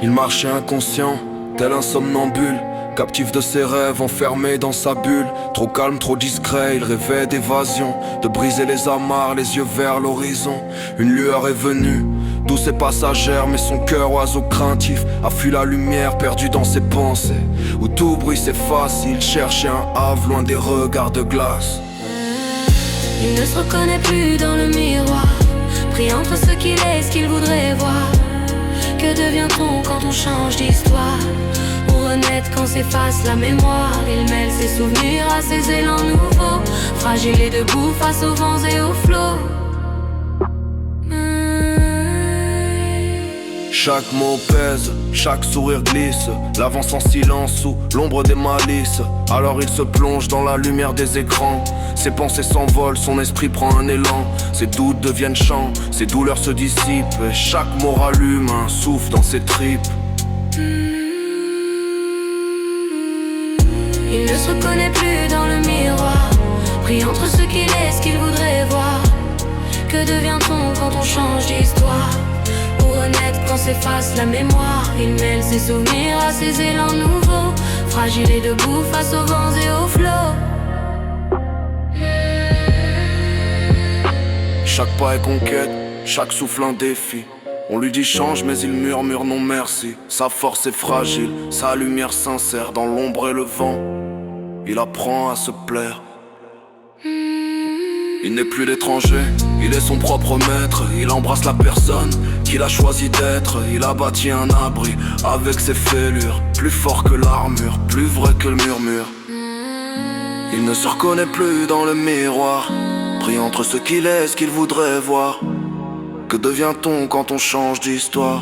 Il marchait inconscient, tel un somnambule, captif de ses rêves, enfermé dans sa bulle. Trop calme, trop discret, il rêvait d'évasion, de briser les amarres, les yeux vers l'horizon. Une lueur est venue, douce et passagère, mais son cœur, oiseau craintif, a fui la lumière, perdu dans ses pensées. Où tout bruit s'efface, il cherchait un havre loin des regards de glace. Il ne se reconnaît plus dans le miroir, pris entre ce qu'il est et ce qu'il voudrait voir. Que devient-on quand on change d'histoire? Ou renaître quand s'efface la mémoire? Il mêle ses souvenirs à ses élans nouveaux, fragile et debout face aux vents et aux flots. Chaque mot pèse, chaque sourire glisse, l'avance en silence sous l'ombre des malices. Alors il se plonge dans la lumière des écrans, ses pensées s'envolent, son esprit prend un élan. Ses doutes deviennent chants, ses douleurs se dissipent, et chaque mot rallume un souffle dans ses tripes. Il ne se reconnaît plus dans le miroir, pris entre ce qu'il est et ce qu'il voudrait voir. Que devient-on quand on change d'histoire? Pour renaître quand s'efface la mémoire, il mêle ses souvenirs à ses élans nouveaux, fragile et debout face aux vents et aux flots. Chaque pas est conquête, chaque souffle un défi. On lui dit change mais il murmure non merci. Sa force est fragile, sa lumière sincère dans l'ombre et le vent. Il apprend à se plaire. Il n'est plus l'étranger, il est son propre maître. Il embrasse la personne qu'il a choisi d'être. Il a bâti un abri avec ses fêlures, plus fort que l'armure, plus vrai que le murmure. Il ne se reconnaît plus dans le miroir, pris entre ce qu'il est et ce qu'il voudrait voir. Que devient-on quand on change d'histoire?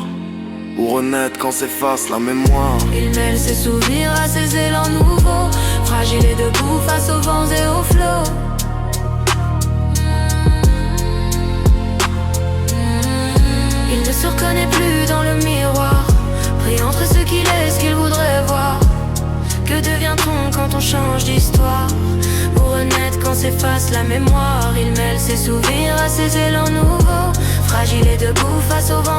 Ou renaître quand s'efface la mémoire? Il mêle ses souvenirs à ses élans nouveaux, fragile et debout face aux vents et aux flots. Il ne se reconnaît plus dans le miroir, pris entre ce qu'il est et ce qu'il voudrait voir. Que devient-on quand on change d'histoire? Pour renaître quand s'efface la mémoire, il mêle ses souvenirs à ses élans nouveaux, fragile et debout face au vent